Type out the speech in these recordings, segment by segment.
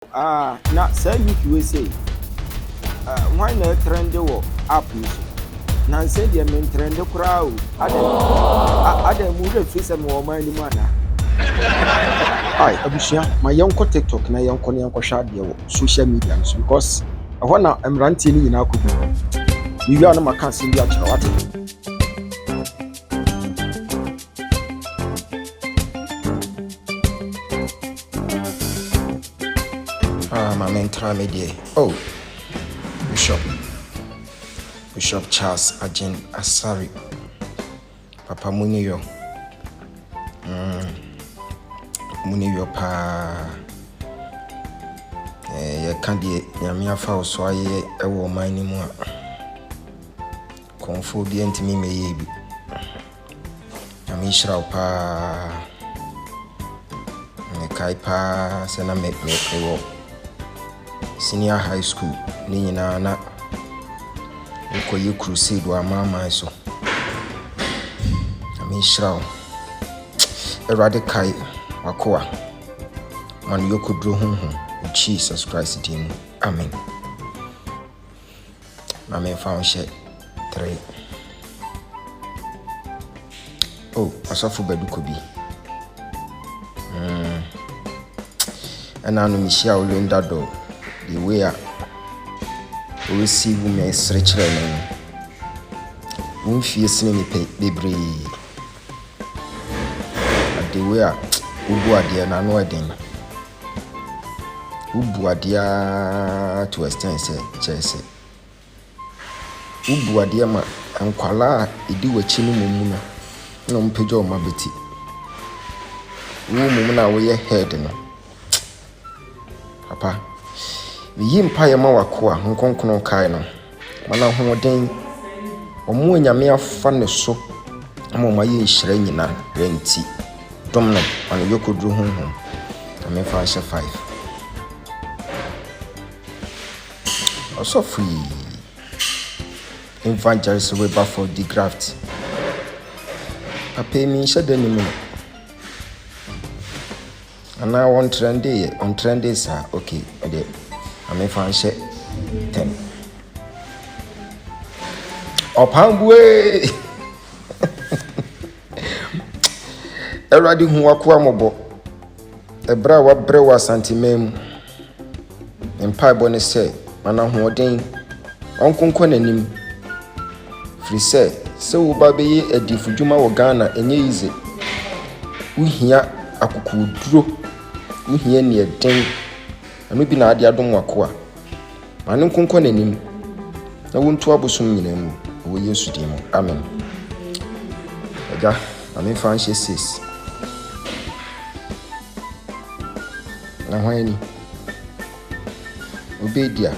Now say you say why not trend the app now say the main trend the crowd other move face and more money mana I abusia my young TikTok na young share the social media because I wanna am ranting in our could you are not can't see the actual my mentor media. Oh, Bishop Charles Ajin Asari, Papa Muniyo, Muniyo pa. Ya kandi nyamia fa so aye ewo man ni mu a konfo bi ntimi meye bi nyami shira pa ne kai pa se na me wo senior high school ni nyina na ukoye crusade wa mama so nyami shira erade kai wakoa man yokudro honhom Jesus Christ in amen. Amen. Found shit 3. Oh, I saw for Badu Kobi. And I know Michelle Linda do the way I receive me as rich learning. Won't feel me pay baby. At the way I would dear and wedding. Ubuadia to extend say Chelsea. Ubuadia ma ankwala idi wachini mumuna no mpejo mabeti. Mumuna we head no. Papa. Yi mpaye ma wakoa nkonkono kai no. Mana hoden omo nyame afa ne so. Ama ma ye nhire nyina renti. Dom no an yokodru honhom. Ame fa 5. Also free evangelist Weber for the graft. Papa me shade ni mu. And now on trendy sir. Okay, okay. I'm fan share 10. Opambwe. Eradi hu wakwa mobo. Ebra wa bre wa santimem. Empa bone say mana hoden onkonko nanim free say wo ba be adifudwuma wo Ghana enye yize uhia akukuduro uhia ne eden anu bi na ade adom wako a mana nkonko nanim na wonto abosom nyina mu wo Yesu dim amen aga amen fan 6 na hwani obedia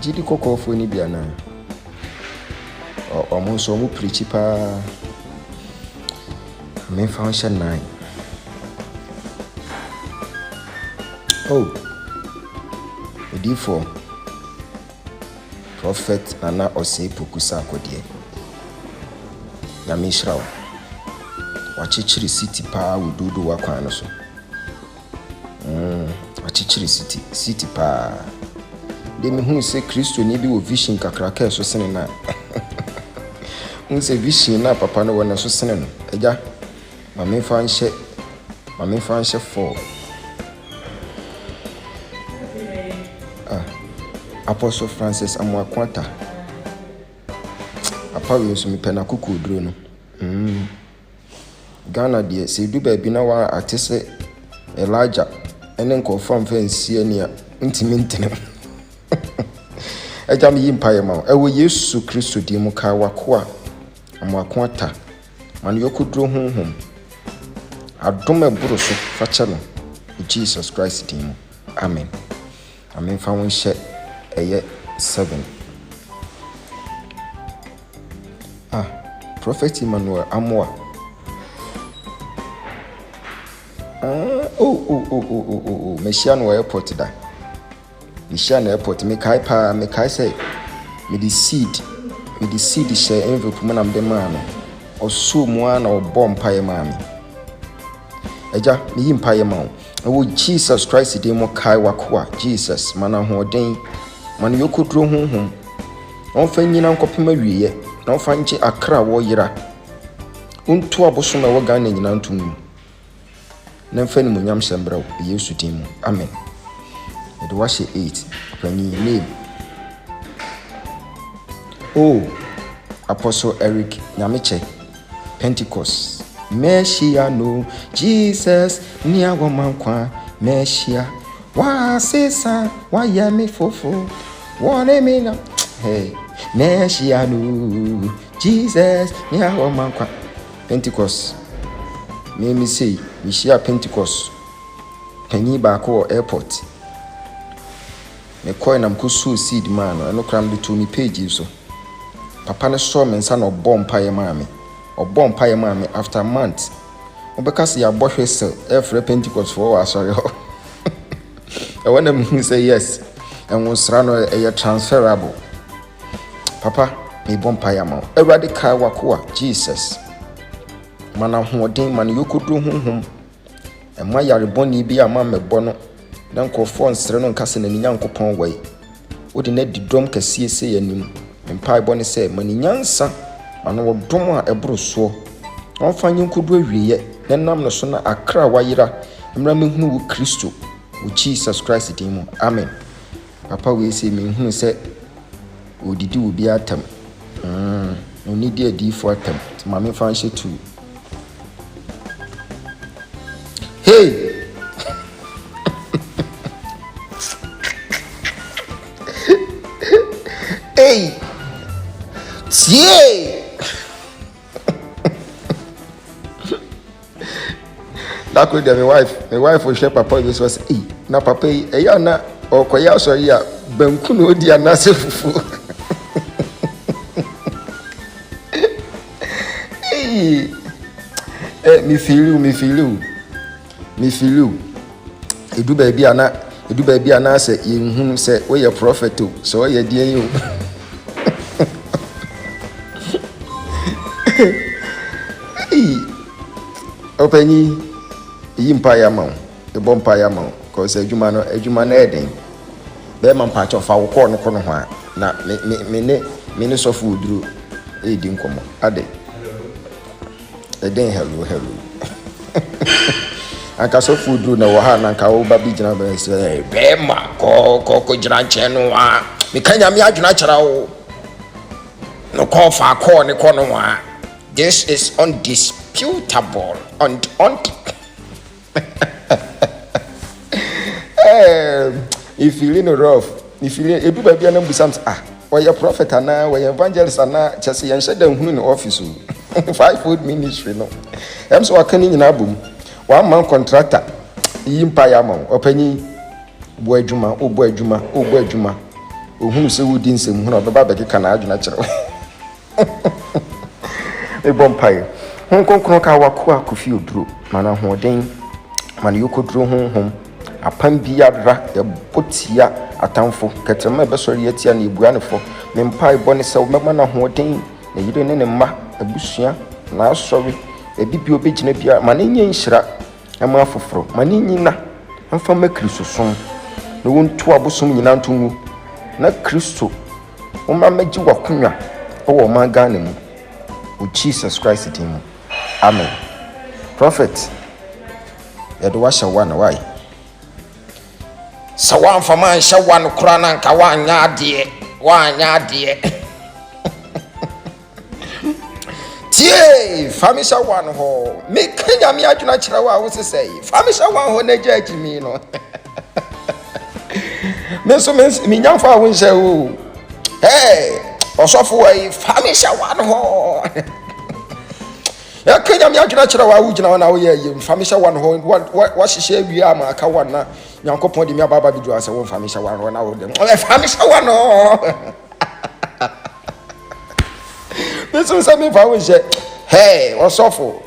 jidi koko fo ni bia na omo so mu preach pa me function 9 oh D4 prophet nana ose pokusa akodie na mishrawo wachichiri city pa wududu wakwan no so wachichiri city pa de me hu se Kristo ni bi wo vision kakraka so sene na hu se vision na papa no wona so sene no eja mame fa nche 4 Apostle Francis Amwakwata apa we so me pena kokuduro no Ghana de se du ba bi na wa atese Elijah ene nko fam fancy ani a ntimi ntene Ejam yi mpaye ma ewo Yesu Kristo di mu ka wakoa Amwakwata man yokuduro honhom adom eburu so fache no Jesus Christ di mu amen amen fa won hye eye 7 Prophet Emmanuel Amwa Mesiano airport da Mesiano airport me kai say me the seed share envelope mo nam de ma no oso mu ana obom paye ma me eja me yi mpaye ma Oh Jesus Christ de mo kai wakoa Jesus mana hoden mana yokudro honhom onfa nyina nkopema wiye na onfa nche akra wo yira untu aboso na wo Ghana nyina ntum na mfa ni munyam sembra Yesu din mu amen. The washe 8 pani name oh Apostle Eric Nyameche Pentecost Meshia no Jesus ni awomankwa Meshia wa sesa wa yami fofo wone mina hey Meshia no Jesus ni awomankwa Pentecost me say Meshia Pentecost pani ba ko airport me koy nam kusu seed man no kram de to me page so papa ne so me nsa no bompa ye maame obompa ye maame after month obekase ya bohwe sel every Pentecost for asori ho e wona me say yes and wonsra no e transferable papa me bompa ye ma ewade kai wakoa Jesus mana hoden man yokodro honhom e ma yare boni bi ama mebo no dan ko fon sre no nkase na nyankopon wai wodi na didom kase se yanim mpai boni se mani nyansa mana wodom a ebro so onfa nyenkodo awiye na nam no so na akra wayira mra mehunu wo Kristo wo Jesus Christ din mu amen. Papa we se mehunu se odidi wo bi atam no need adi for atam mame fa nhye tu hey hey tie that could be my wife will share papa this was na papa ya na okoya so ya banku no di anase fufu me feel you edu baby ana say yehunu say we your prophet so we die you openyi yimpa ya ma e bompa ya ma cause adwuma na eden be man pa cho fa wo ko no ho a na me ne so fu duru e di nkomo ade eden hello aka so fu duru na wo ha na ka wo ba bi gina ba se be ma ko gina nche no a me kanya me adwuna kyera wo no ko fa ko ne ko no a this is undisputable and if you feeling rough, if you edu ba bia na mbusam we your prophet ana we evangelist ana chese yen hye dan hunu in office 5-fold ministry no em so akani nyina bom one man contractor yimpa ya ma opanyi bo adwuma ohunu se wudi nsem hunu obeba bekeka na adwuna kyerɛ e bompai hon konkron ka wakoa kofi oduro mana hoden mana yokoduro honhom apam biara e botia atamfo ketrema besori yatia na ebuanefo mempai bone se mema na hoden na yire ne mma abusua na asori ebibi obegina bia mana nya nhira ema afoforo mana nyina amfa ma Kristo som na wontu abosom nyina ntongu na Kristo umma magi wakonwa owo ma Ghana mu o Jesus Christ din mu amen. Prophet yedo wa shawa na why sawan fama shawa no kura na nka wanya ade tie fami shawa no ho me kanya me adwuna kyerɛ wa wo sesɛ fami shawa ho na gyaji mi no me nyamfa wo nhyɛ wo hey osofo wa fami shawa no ho ya kanya me adwuna kyerɛ wa wo gyina na wo yɛ fami shawa no ho wa hyehyɛ wi ama aka wa na nyankopon de me ababa bi do ase wo fami shawa no na wo dem fami shawa no This is me fa wo nhyɛ hey osofo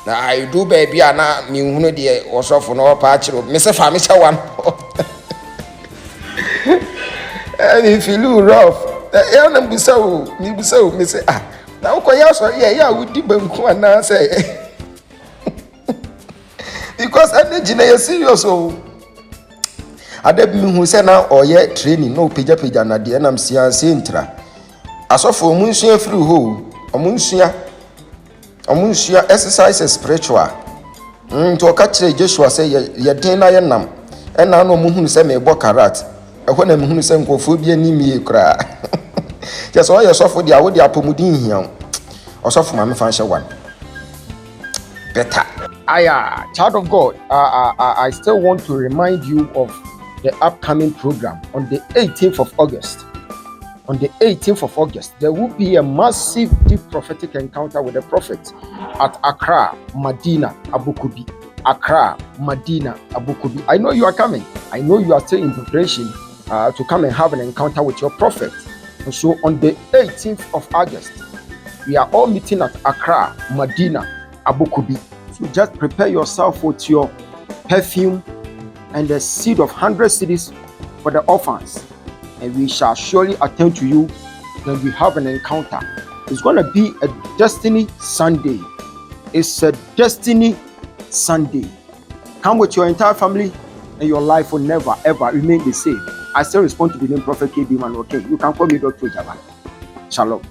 na I do baby ana me hunu de osofo no pa kyerɛ me se fami shawa no and if you look rough ya na busawo me say na ukoya so ya wudi banku ana say because energy na serious oh. Adeb mi hu say na oye training no pija na de nam sianse ntra. Asofo omunsua free ho. Omunsua exercise spiritual. To ka kire Joshua say ye den na ye nam. E na no muhunu say me bo karat. E ho na muhunu say nkofo bi ani mi kra. Yes, all your sofo dia wo dia pomudin hian. Osofo ma me fa hye one. Better. Child of God, I still want to remind you of the upcoming program on the 18th of August. On the 18th of August, there will be a massive deep prophetic encounter with the prophet at Accra, Medina, Abu Kobi. Accra, Medina, Abu Kobi. I know you are coming. I know you are still in preparation to come and have an encounter with your prophet. And so on the 18th of August, we are all meeting at Accra, Medina, Abu Kobi. So just prepare yourself with your perfume and the seed of 100 cities for the orphans. And we shall surely attend to you when we have an encounter. It's going to be a Destiny Sunday. It's a Destiny Sunday. Come with your entire family and your life will never ever remain the same. I still respond to the name Prophet Kobi, man. Okay, you can call me Dr. Java. Shalom.